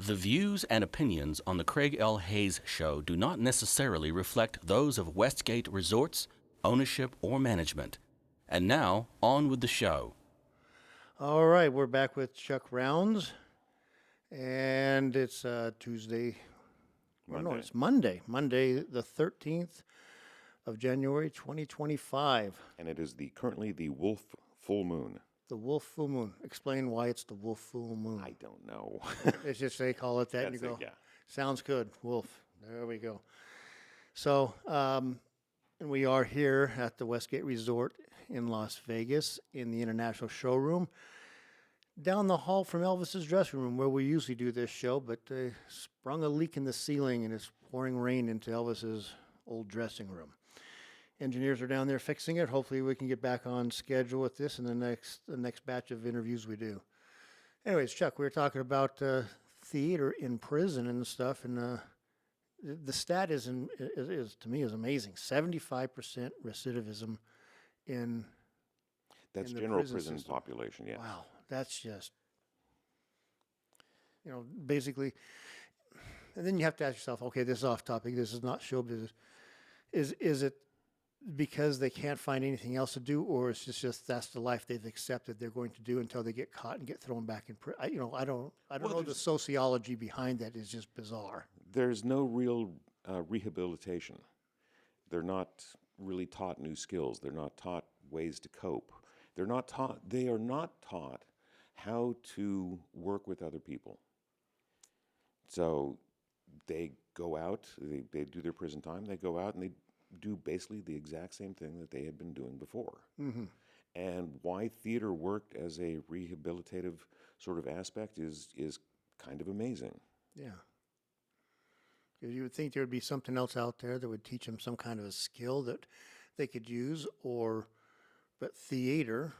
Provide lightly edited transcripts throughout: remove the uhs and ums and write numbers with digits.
The views and opinions on the Craig L. Hayes Show do not necessarily reflect those of Westgate Resorts, ownership, or management. And now, on with the show. All right, we're back with Chuck Rounds, and it's Tuesday. Or no, it's Monday. Monday, the 13th of January, 2025. And it is currently the Wolf full moon. The Wolf Full Moon. Explain why it's the Wolf Full Moon. I don't know. It's just they call it that, and you That's go, it, yeah. sounds good, Wolf. There we go. So, and we are here at the Westgate Resort in Las Vegas in the International Showroom, down the hall from Elvis's dressing room where we usually do this show, but they sprung a leak in the ceiling and it's pouring rain into Elvis's old dressing room. Engineers are down there fixing it. Hopefully we can get back on schedule with this in the next batch of interviews we do. Anyways, Chuck, we were talking about theater in prison and stuff, and the stat is to me is amazing. 75% recidivism in That's in the general prison prison system. population, yeah. Wow, that's just, basically. And then you have to ask yourself, okay, this is off topic. This is not show business. Is it because they can't find anything else to do, or is it just that's the life they've accepted they're going to do until they get caught and get thrown back in prison? I don't know the sociology behind that is just bizarre. There's no real rehabilitation. They're not really taught new skills. They're not taught ways to cope. They are not taught how to work with other people. So they go out, they do their prison time, they go out and they do basically the exact same thing that they had been doing before. Mm-hmm. And why theater worked as a rehabilitative sort of aspect is kind of amazing. Yeah. You would think there would be something else out there that would teach them some kind of a skill that they could use, but theater,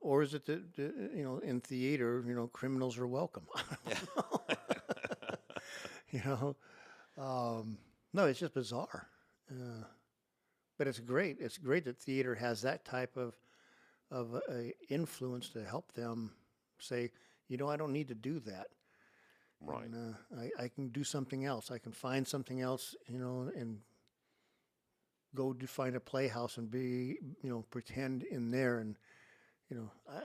or is it that, in theater, criminals are welcome? No, it's just bizarre. But it's great. It's great that theater has that type of a influence to help them say, I don't need to do that. Right. And, I can do something else. I can find something else, and go to find a playhouse and be, pretend in there. And,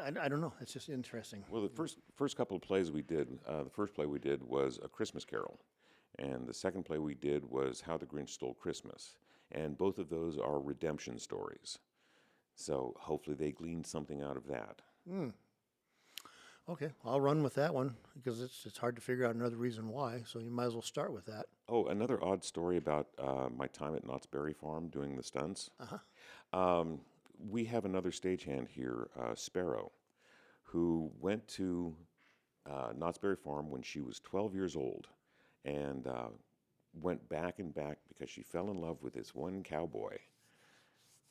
I don't know. It's just interesting. Well, the first couple of plays we did, the first play we did was A Christmas Carol. And the second play we did was How the Grinch Stole Christmas. And both of those are redemption stories. So hopefully they gleaned something out of that. Okay, I'll run with that one because it's hard to figure out another reason why. So you might as well start with that. Oh, another odd story about my time at Knott's Berry Farm doing the stunts. Uh-huh. We have another stagehand here, Sparrow, who went to Knott's Berry Farm when she was 12 years old and went back and back because she fell in love with this one cowboy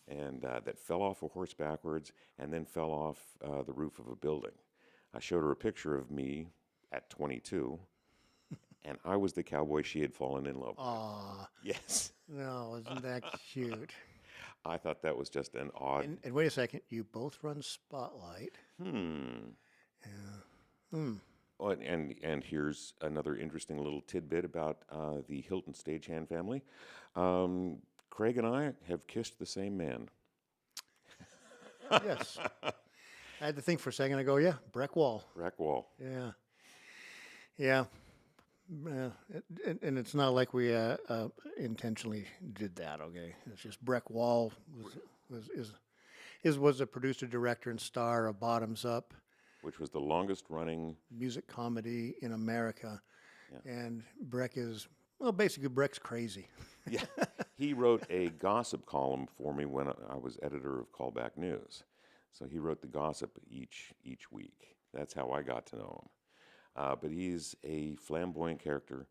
and that fell off a horse backwards and then fell off the roof of a building. I showed her a picture of me at 22, and I was the cowboy she had fallen in love with. Aw. Yes. No, isn't that cute? I thought that was just an odd... And wait a second, you both run Spotlight. Yeah. Oh, and here's another interesting little tidbit about the Hilton stagehand family. Craig and I have kissed the same man. Yes. I had to think for a second. I go, yeah, Breck Wall. Breck Wall. Yeah. Yeah. And it's not like we intentionally did that, okay? It's just Breck Wall was a producer, director, and star of Bottoms Up, which was the longest running music comedy in America. Yeah. And Breck basically Breck's crazy. Yeah. He wrote a gossip column for me when I was editor of Callback News. So he wrote the gossip each week. That's how I got to know him. But he's a flamboyant character,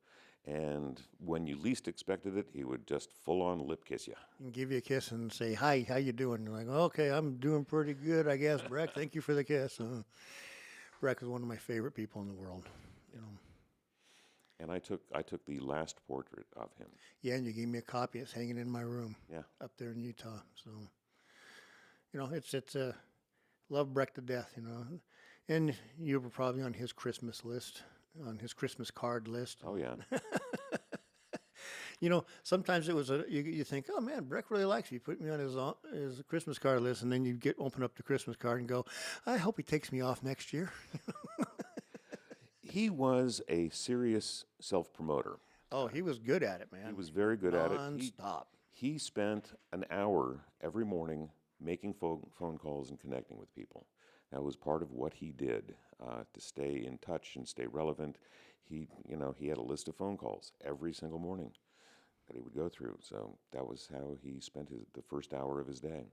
and when you least expected it, he would just full-on lip kiss you. And give you a kiss and say, hi, how you doing? You're like, okay, I'm doing pretty good, I guess, Breck. Thank you for the kiss. Breck is one of my favorite people in the world, And I took the last portrait of him. Yeah, and you gave me a copy. It's hanging in my room. Yeah. Up there in Utah. So, it's love Breck to death, And you were probably on his Christmas list, on his Christmas card list. Oh yeah. You know, sometimes it was you think, oh man, Breck really likes me. Put me on his Christmas card list, and then you open up the Christmas card and go, I hope he takes me off next year. He was a serious self-promoter. Oh, he was good at it, man. He was very good at it. Non-stop. He spent an hour every morning making phone calls and connecting with people. That was part of what he did to stay in touch and stay relevant. He had a list of phone calls every single morning that he would go through. So that was how he spent the first hour of his day.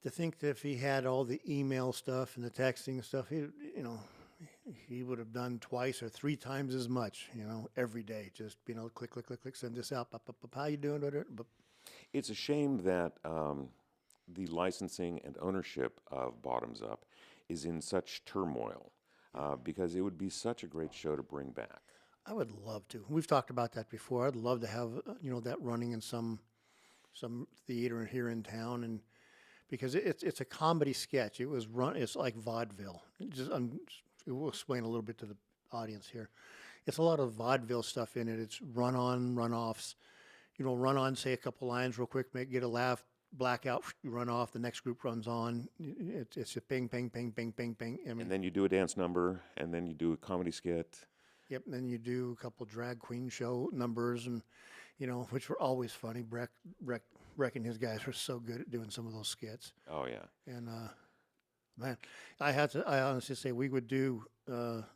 To think that if he had all the email stuff and the texting stuff, he would have done twice or three times as much, every day. Just, click, click, click, click, send this out. How you doing? It's a shame that the licensing and ownership of Bottoms Up is in such turmoil because it would be such a great show to bring back. I would love to. We've talked about that before. I'd love to have that running in some theater here in town, and because it's a comedy sketch. It's like vaudeville. We'll explain a little bit to the audience here. It's a lot of vaudeville stuff in it. It's run on, run offs. Run on, say a couple lines real quick, get a laugh, blackout, run off. The next group runs on. It's a ping, ping, ping, ping, ping, ping. And then you do a dance number, and then you do a comedy skit. Yep, and then you do a couple drag queen show numbers, and which were always funny. Breck and his guys were so good at doing some of those skits. Oh yeah. And man, I honestly say we would do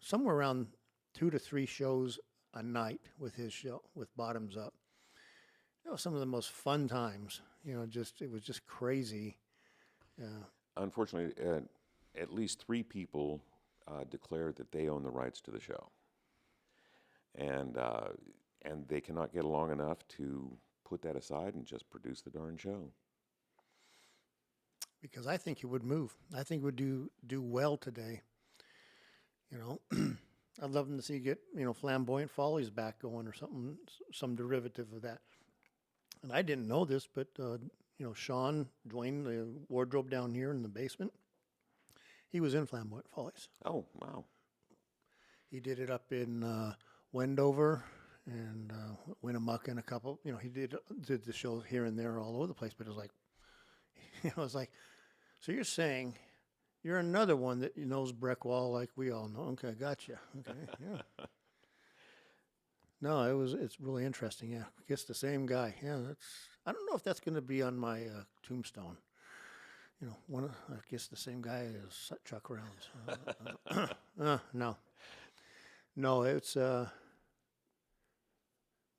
somewhere around 2 to 3 shows a night with his show, with Bottoms Up. Some of the most fun times. It was just crazy. Unfortunately, at least 3 people declared that they own the rights to the show. And they cannot get along enough to put that aside and just produce the darn show. Because I think it would move. I think it would do well today. I'd love them to see get Flamboyant Follies back going or something, some derivative of that. And I didn't know this, but Sean Dwayne, the wardrobe down here in the basement, he was in Flamboyant Follies. Oh wow! He did it up in Wendover and Winnemucca and a couple. He did the shows here and there all over the place. But it was like, so you're saying you're another one that knows Breck Wall like we all know. Okay, gotcha. Okay, yeah. No, it's really interesting. Yeah, I guess the same guy. Yeah, I don't know if that's going to be on my tombstone. I guess the same guy as Chuck Rounds. No, it's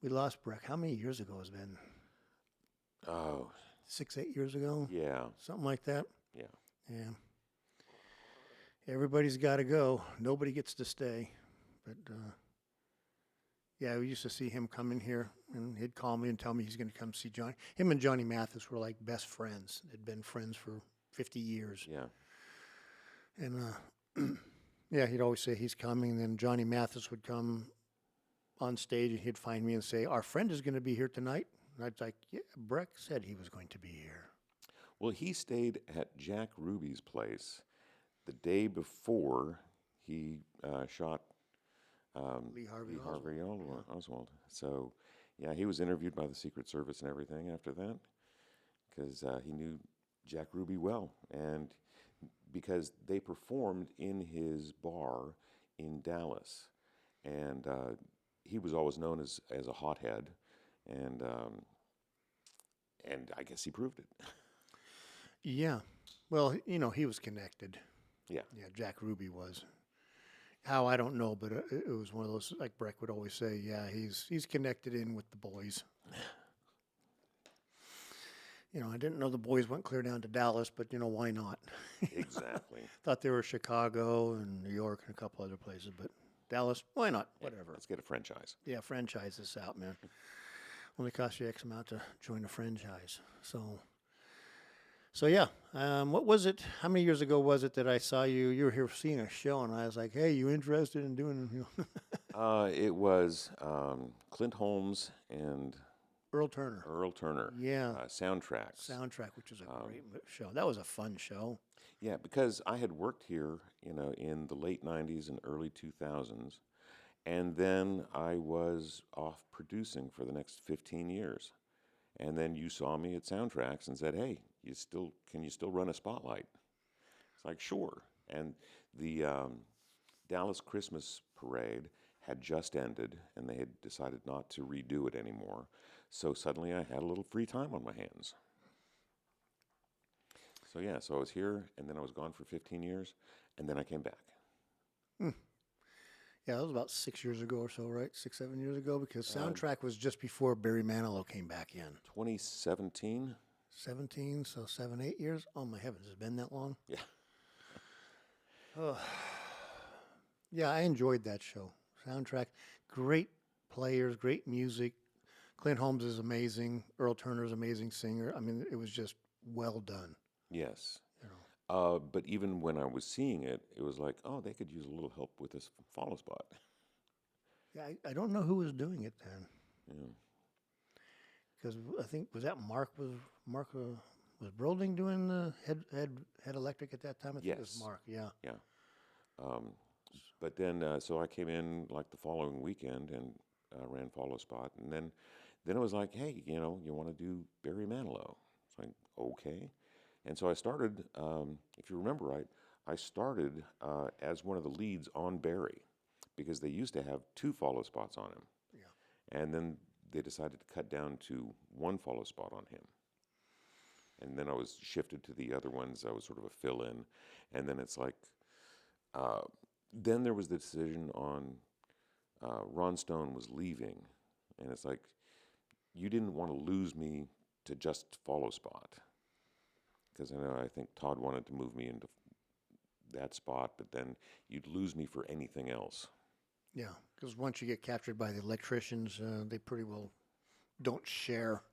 we lost Breck. How many years ago has it been? Oh, 6-8 years ago. yeah, Something like that. yeah. Yeah. Everybody's got to go. Nobody gets to stay. But yeah, we used to see him come in here, and he'd call me and tell me he's going to come see Johnny. Him and Johnny Mathis were like best friends. They'd been friends for 50 years. Yeah. And yeah, he'd always say he's coming. And then Johnny Mathis would come on stage, and he'd find me and say, our friend is going to be here tonight. And I'd like, yeah, Breck said he was going to be here. Well, he stayed at Jack Ruby's place the day before he shot Lee Harvey Oswald. So, yeah, he was interviewed by the Secret Service and everything after that because he knew Jack Ruby well. And because they performed in his bar in Dallas. And he was always known as a hothead. And I guess he proved it. Yeah. Well, he was connected. Yeah. Yeah, Jack Ruby was. How, I don't know, but it was one of those, like Breck would always say, yeah, he's connected in with the boys. I didn't know the boys went clear down to Dallas, but, why not? Exactly. Thought they were Chicago and New York and a couple other places, but Dallas, why not? Whatever. Let's get a franchise. Yeah, franchise this out, man. Only costs you X amount to join a franchise. So yeah, what was it? How many years ago was it that I saw you? You were here seeing a show, and I was like, "Hey, you interested in doing?" It was Clint Holmes and Earl Turner. Earl Turner. Yeah. Soundtracks. Soundtrack, which was a great show. That was a fun show. Yeah, because I had worked here, in the late 90s and early 2000s, and then I was off producing for the next 15 years. And then you saw me at Soundtracks and said, "Hey, can you still run a spotlight?" It's like, "Sure." And the Dallas Christmas Parade had just ended, and they had decided not to redo it anymore. So suddenly I had a little free time on my hands. So yeah, so I was here, and then I was gone for 15 years, and then I came back. Yeah, that was about 6 years ago or so, right? 6, 7 years ago, because Uh, Soundtrack was just before Barry Manilow came back in. 2017. 17, so 7, 8 years. Oh my heavens, it's been that long. Yeah. Oh, yeah, I enjoyed that show. Soundtrack, great players, great music. Clint Holmes is amazing. Earl Turner's amazing singer. I mean, it was just well done. Yes. You know. But even when I was seeing it, it was like, oh, they could use a little help with this follow spot. Yeah, I don't know who was doing it then, Yeah. because I think was Brolding doing the head electric at that time? I think it was Yes. Mark. Yeah. Yeah. Um, but then, so I came in like the following weekend and ran follow spot, and then it was like, hey, you want to do Barry Manilow? It's like, okay. And so I started. If you remember right, I started as one of the leads on Barry, because they used to have two follow spots on him, Yeah. and then they decided to cut down to one follow spot on him. And then I was shifted to the other ones. I was sort of a fill-in, and then it's like, uh, then there was the decision on Ron Stone was leaving, and it's like, you didn't want to lose me to just follow spot, because I think Todd wanted to move me into that spot, but then you'd lose me for anything else. Yeah, because once you get captured by the electricians, they pretty well don't share.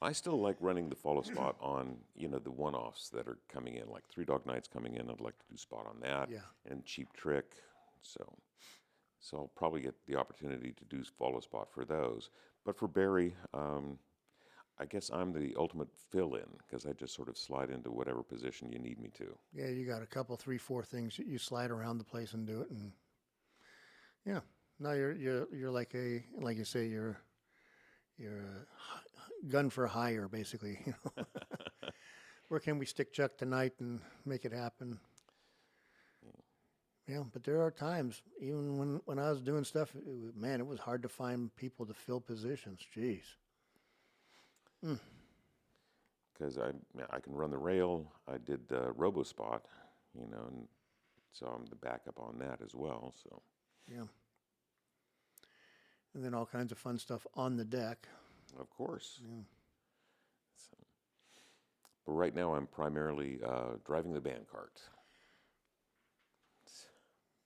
I still like running the follow spot on, the one-offs that are coming in, like Three Dog Nights coming in. I'd like to do spot on that, Yeah. and Cheap Trick. So I'll probably get the opportunity to do follow spot for those. But for Barry, I guess I'm the ultimate fill-in, because I just sort of slide into whatever position you need me to. Yeah, you got a couple, 3, 4 things that you slide around the place and do it, and yeah. No, you're like you say, you're a gun for hire, basically. Where can we stick Chuck tonight and make it happen? Yeah, but there are times, even when I was doing stuff, it was hard to find people to fill positions. Jeez. Because I can run the rail. I did RoboSpot, and so I'm the backup on that as well. So Yeah. And then all kinds of fun stuff on the deck. of course. Yeah. So, but right now I'm primarily driving the band cart.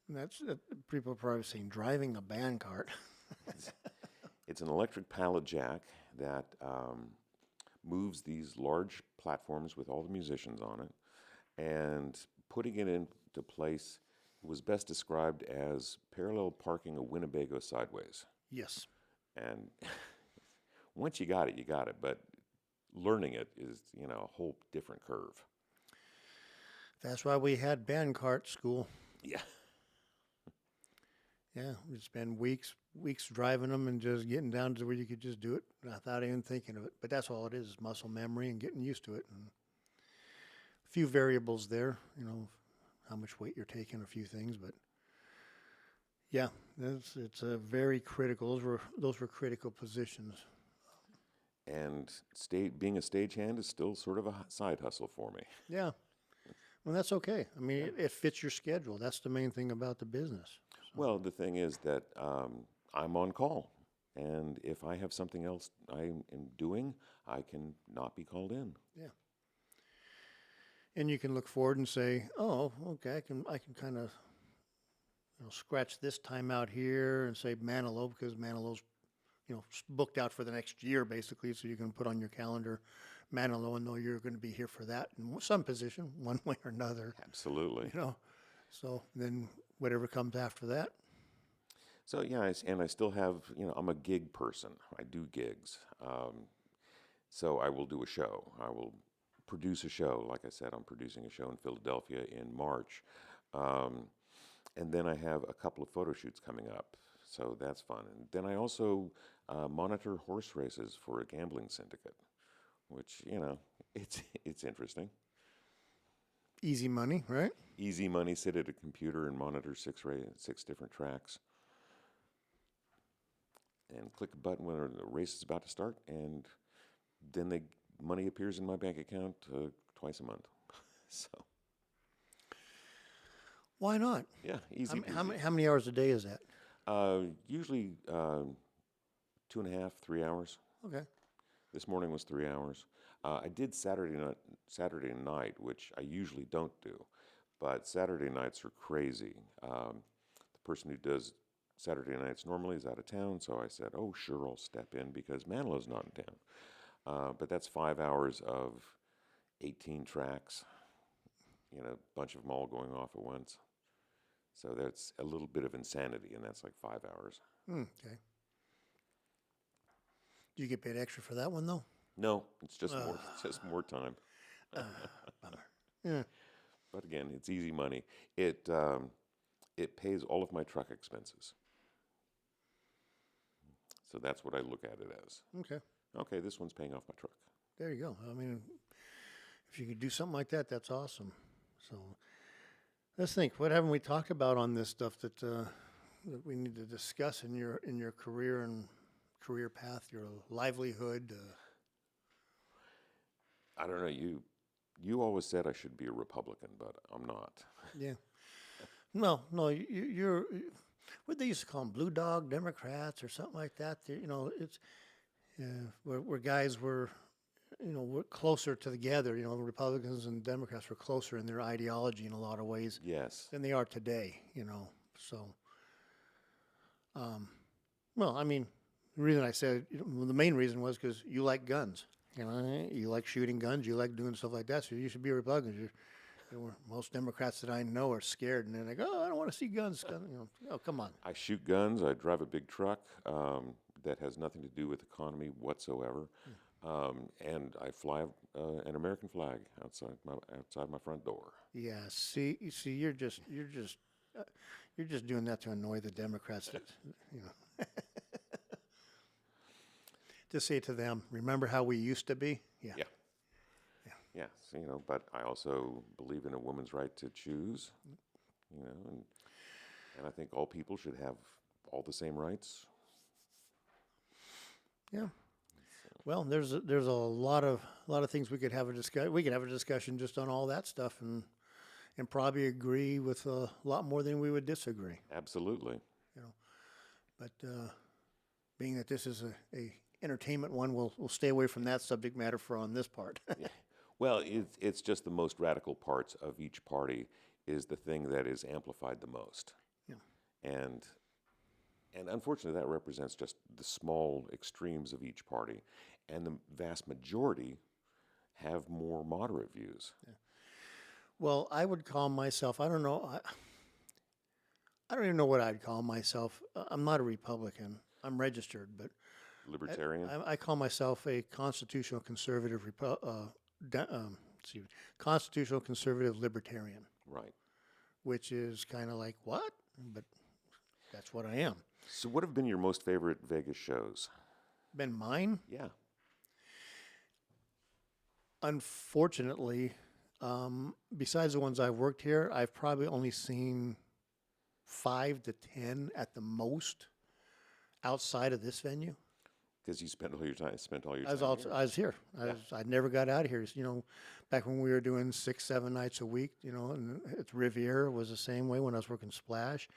And that's people are probably saying driving a band cart. It's an electric pallet jack that moves these large platforms with all the musicians on it, and putting it into place was best described as parallel parking a Winnebago sideways. Yes. And once you got it, but learning it is, a whole different curve. That's why we had band cart school. Yeah. Yeah, we'd spend weeks driving them and just getting down to where you could just do it without even thinking of it. But that's all it is muscle memory and getting used to it. And a few variables there, how much weight you're taking, a few things. But yeah, it's a very critical. Those were critical positions. And being a stagehand is still sort of a side hustle for me. Yeah. Well, that's okay. I mean, it fits your schedule. That's the main thing about the business. Well, the thing is that I'm on call. And if I have something else I am doing, I can not be called in. Yeah. And you can look forward and say, "Oh, okay, I can kind of scratch this time out here and say Manilow, because Manilow's booked out for the next year basically, so you can put on your calendar Manilow and know you're going to be here for that in some position, one way or another. Absolutely. So then whatever comes after that. So yeah, and I still have, I'm a gig person. I do gigs. So I will do a show. I will produce a show. Like I said, I'm producing a show in Philadelphia in March. And then I have a couple of photo shoots coming up. So that's fun. And then I also monitor horse races for a gambling syndicate, which, it's interesting. Easy money, right? Easy money, sit at a computer and monitor six different tracks. And click a button when the race is about to start, and then the money appears in my bank account twice a month. So, Why not? yeah, easy. How many hours a day is that? Usually 2.5, 3 hours. Okay. This morning was 3 hours. I did Saturday night, which I usually don't do, but Saturday nights are crazy. The person who does Saturday nights normally is out of town, so I said, "Oh, sure, I'll step in because Manilow's not in town." But that's 5 hours of 18 tracks, a bunch of them all going off at once. So that's a little bit of insanity, and that's like 5 hours. Okay. Do you get paid extra for that one though? No, it's just more. It's just more time. Bummer. Yeah. But again, it's easy money. It pays all of my truck expenses. So that's what I look at it as. Okay. Okay, this one's paying off my truck. There you go. I mean, if you could do something like that, that's awesome. So let's think. What haven't we talked about on this stuff that we need to discuss in your career and career path, your livelihood? I don't know. You always said I should be a Republican, but I'm not. Yeah. No. You're what they used to call them, blue dog Democrats or something like that. It's where guys were, we're closer together. The Republicans and Democrats were closer in their ideology in a lot of ways Yes. than they are today. So. Well, I mean, the reason I said the main reason was because you like guns. You like shooting guns. You like doing stuff like that. So you should be a Republican. Most Democrats that I know are scared, and they're like, "Oh, I don't want to see guns." Oh, come on. I shoot guns. I drive a big truck that has nothing to do with economy whatsoever, and I fly an American flag outside my front door. Yeah. See, you're just doing that to annoy the Democrats. To say to them, "Remember how we used to be?" Yeah. Yeah. Yes, but I also believe in a woman's right to choose, and I think all people should have all the same rights. Yeah. Well, there's a lot of things we could have a discussion. We could have a discussion just on all that stuff, and probably agree with a lot more than we would disagree. Absolutely. But being that this is a entertainment one, we'll stay away from that subject matter for on this part. Yeah. Well, it's just the most radical parts of each party is the thing that is amplified the most. Yeah. And unfortunately, that represents just the small extremes of each party. And the vast majority have more moderate views. Yeah. Well, I would call myself, I don't know, I don't even know what I'd call myself. I'm not a Republican. I'm registered, but Libertarian? I call myself a constitutional conservative constitutional conservative libertarian, Right. which is kind of like what? But that's what I am. So what have been your most favorite Vegas shows? Been mine? Yeah. Unfortunately, besides the ones I've worked here, I've probably only seen 5 to 10 at the most outside of this venue. Because you spent all your time I was here. I never got out of here. Back when we were doing 6, 7 nights a week, and it's Riviera was the same way when I was working Splash.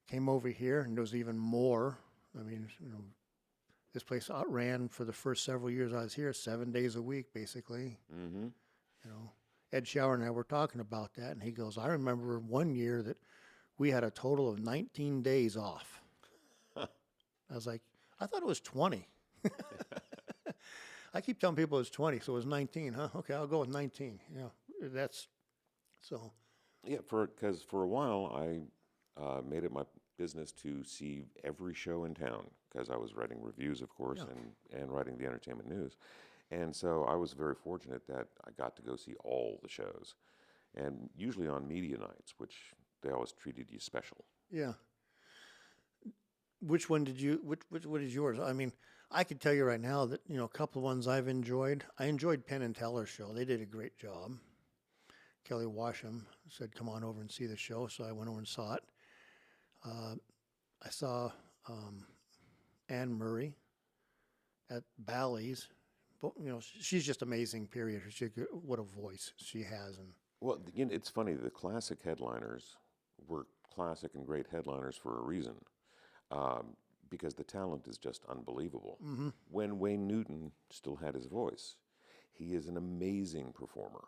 Came over here, and there was even more. I mean, this place ran for the first several years I was here, 7 days a week, basically. Mm-hmm. Ed Schauer and I were talking about that, and he goes, I remember one year that we had a total of 19 days off. I was like, I thought it was 20. I keep telling people it's 20, so it was 19, huh? Okay, I'll go with 19. That's so. Yeah, because for a while I made it my business to see every show in town because I was writing reviews, of course, and writing the entertainment news. And so I was very fortunate that I got to go see all the shows, and usually on media nights, which they always treated you special. Yeah. Which one did you? Which what is yours? I mean, I could tell you right now that a couple of ones I've enjoyed. I enjoyed Penn and Teller's show. They did a great job. Kelly Washam said, "Come on over and see the show," so I went over and saw it. I saw Anne Murray at Bally's. But, she's just amazing. Period. What a voice she has, and Well, it's funny. The classic headliners were classic and great headliners for a reason, because the talent is just unbelievable. When Wayne Newton still had his voice, he is an amazing performer.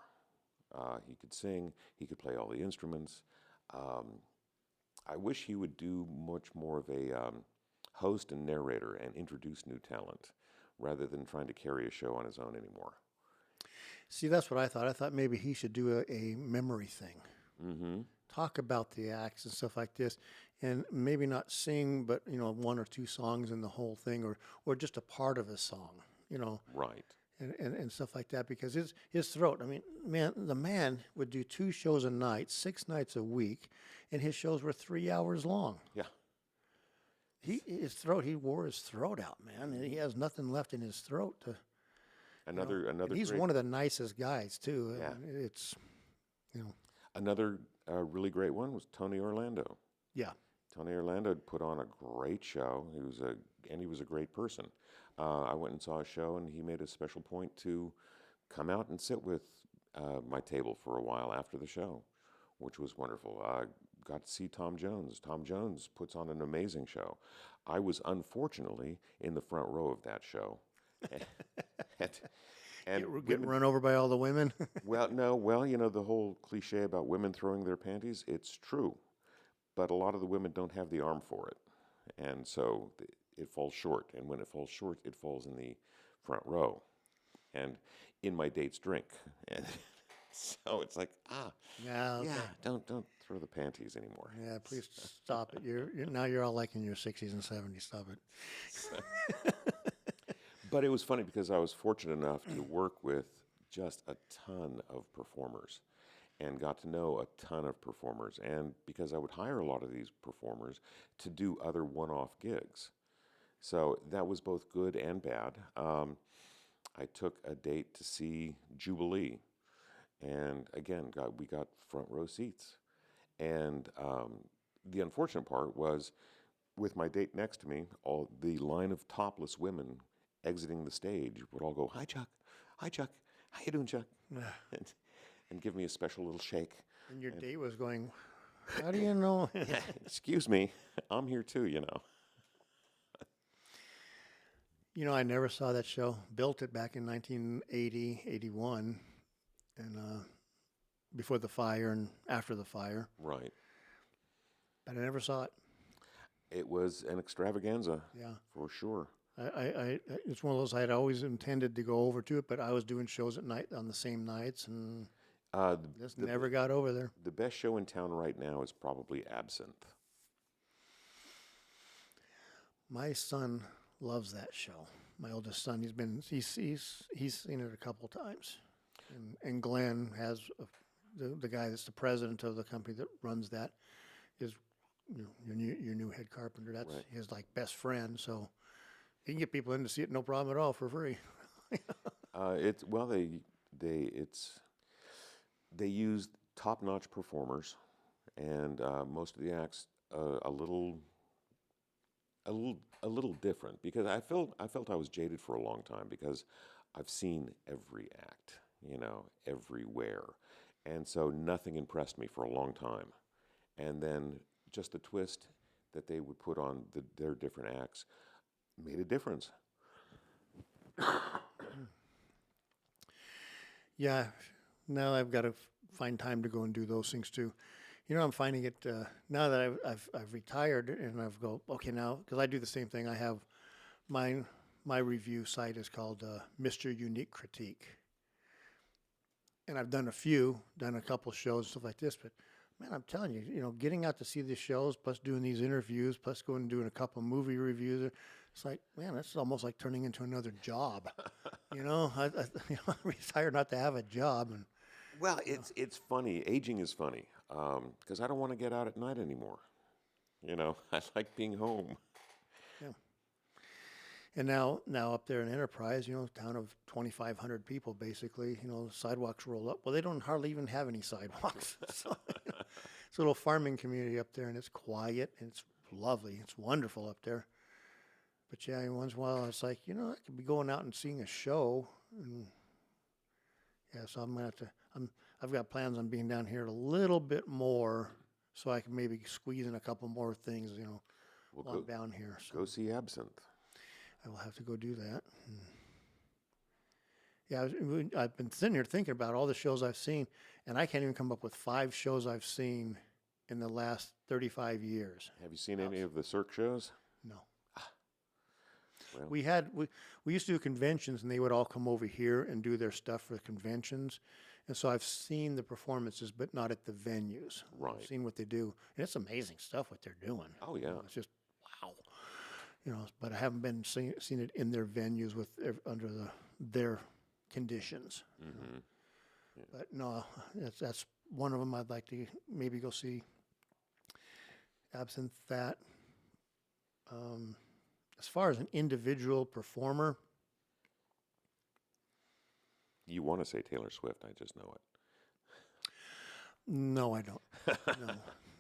He could sing. He could play all the instruments. I wish he would do much more of a host and narrator and introduce new talent rather than trying to carry a show on his own anymore. see, that's what I thought. I thought maybe he should do a memory thing. Mm-hmm. Talk about the acts and stuff like this, and maybe not sing, but one or two songs in the whole thing, or just a part of a song, Right. and stuff like that. Because his throat. I mean, the man would do 2 shows a night, 6 nights a week, and his shows were 3 hours long. Yeah. He wore his throat out, man. And he has nothing left in his throat to. Another And he's great, one of the nicest guys too. Yeah. It's, another really great one was Tony Orlando. yeah. Tony Orlando put on a great show. He was a great person. I went and saw a show, and he made a special point to come out and sit with my table for a while after the show, which was wonderful. I got to see Tom Jones. Tom Jones puts on an amazing show. I was unfortunately in the front row of that show. and Getting run over by all the women. well, the whole cliche about women throwing their panties, it's true. But a lot of the women don't have the arm for it. And so it falls short. And when it falls short, it falls in the front row and in my date's drink. And so it's like, Yeah. Okay. don't throw the panties anymore. Yeah, please stop it. Now you're all like in your 60s and 70s. Stop it. But it was funny because I was fortunate enough to work with just a ton of performers and got to know a ton of performers. And because I would hire a lot of these performers to do other one-off gigs. So that was both good and bad. I took a date to see Jubilee. And again, we got front row seats. And the unfortunate part was, with my date next to me, all the line of topless women exiting the stage would all go, "Hi, Chuck. Hi, Chuck. How you doing, Chuck?" and give me a special little shake. And your date was going, how do you know? Excuse me, I'm here too, I never saw that show. Built it back in 1980, 81, and before the fire and after the fire. Right. But I never saw it. It was an extravaganza, Yeah. for sure. I it's one of those I had always intended to go over to it, but I was doing shows at night on the same nights and just never got over there. The best show in town right now is probably Absinthe. My son loves that show. My oldest son, he's seen it a couple times, and Glenn has the guy that's the president of the company that runs that is your new head carpenter. That's Right. his best friend, so he can get people in to see it no problem at all for free. They used top-notch performers, and most of the acts a little different, because I felt I was jaded for a long time because I've seen every act, everywhere, and so nothing impressed me for a long time, and then just the twist that they would put on their different acts made a difference. Yeah, now I've got to find time to go and do those things too. I'm finding it now that I've retired, and I've go okay now, because I do the same thing. I have my review site is called Mr. Unique Critique, and I've done a couple shows, stuff like this. But man, I'm telling you, getting out to see the shows, plus doing these interviews, plus going and doing a couple movie reviews, It's like, man, that's almost like turning into another job. I I'm retired not to have a job, and Well, it's funny. Aging is funny because I don't want to get out at night anymore. I like being home. yeah. And now up there in Enterprise, town of 2,500 people, basically, the sidewalks roll up. Well, they don't hardly even have any sidewalks. So, it's a little farming community up there, and it's quiet, and it's lovely. It's wonderful up there. But yeah, once in a while, it's like, I could be going out and seeing a show. And yeah, so I'm gonna have to. I've got plans on being down here a little bit more, so I can maybe squeeze in a couple more things. Well, while I'm down here. So go see Absinthe. I will have to go do that. Yeah, I've been sitting here thinking about all the shows I've seen, and I can't even come up with 5 shows I've seen in the last 35 years. Have you seen any of the Cirque shows? No. Well, We used to do conventions, and they would all come over here and do their stuff for the conventions. And so I've seen the performances, but not at the venues. Right. I've seen what they do, and it's amazing stuff what they're doing. oh yeah. It's just wow. But I haven't been seen it in their venues with under their conditions. Mm-hmm. But no, that's one of them I'd like to maybe go see. Absent that, as far as an individual performer, You want to say Taylor Swift? I just know it. no, I don't.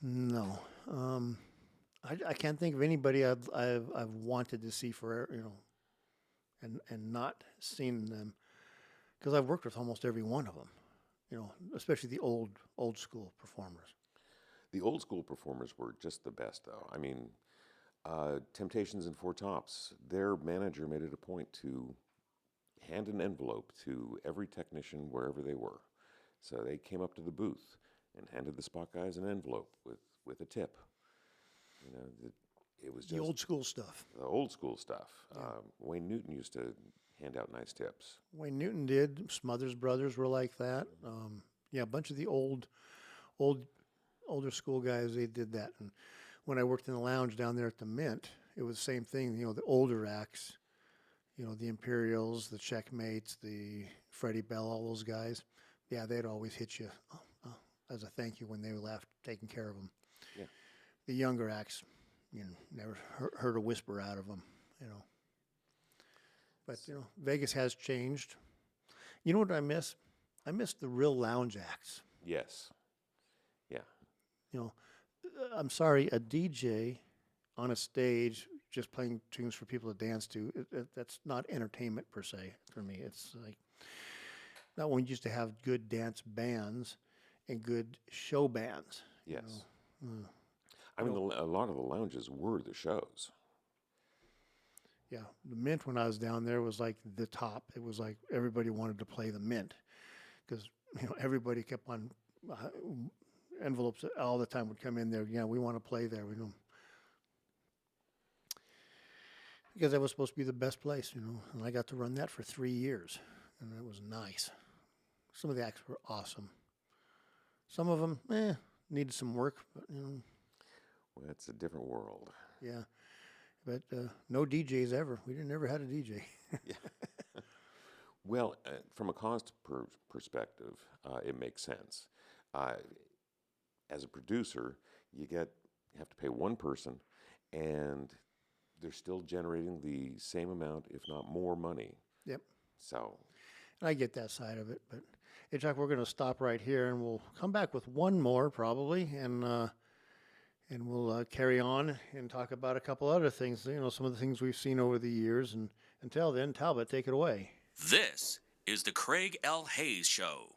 No. I can't think of anybody I've wanted to see for and not seen them, because I've worked with almost every one of them. Especially the old school performers. The old school performers were just the best, though. I mean, Temptations and Four Tops, their manager made it a point to hand an envelope to every technician wherever they were. So they came up to the booth and handed the spot guys an envelope with a tip. It was just The old school stuff. the old school stuff. Wayne Newton used to hand out nice tips. Wayne Newton did. Smothers Brothers were like that. A bunch of the older school guys, they did that. And when I worked in the lounge down there at the Mint, it was the same thing. The older acts, the Imperials, the Checkmates, the Freddie Bell, all those guys. Yeah, they'd always hit you as a thank you when they left, taking care of them. Yeah. The younger acts, never heard a whisper out of them. But Vegas has changed. You know what I miss? I miss the real lounge acts. Yes. Yeah. I'm sorry, a DJ on a stage just playing tunes for people to dance to, that's not entertainment per se for me. It's like, not when you used to have good dance bands and good show bands. Yes. I mean, a lot of the lounges were the shows. Yeah, the Mint when I was down there was like the top. It was like everybody wanted to play the Mint because everybody kept on envelopes all the time would come in there. Yeah, we want to play there. Because that was supposed to be the best place, and I got to run that for 3 years, and it was nice. Some of the acts were awesome. Some of them, needed some work, but Well, it's a different world. yeah. But no DJs ever. We never had a DJ. Well, from a cost perspective, it makes sense. As a producer, you have to pay one person, and they're still generating the same amount, if not more, money. Yep. So, And I get that side of it, but hey, Chuck, we're going to stop right here, and we'll come back with one more probably, and we'll carry on and talk about a couple other things. Some of the things we've seen over the years. And until then, Talbot, take it away. This is the Craig L. Hayes Show.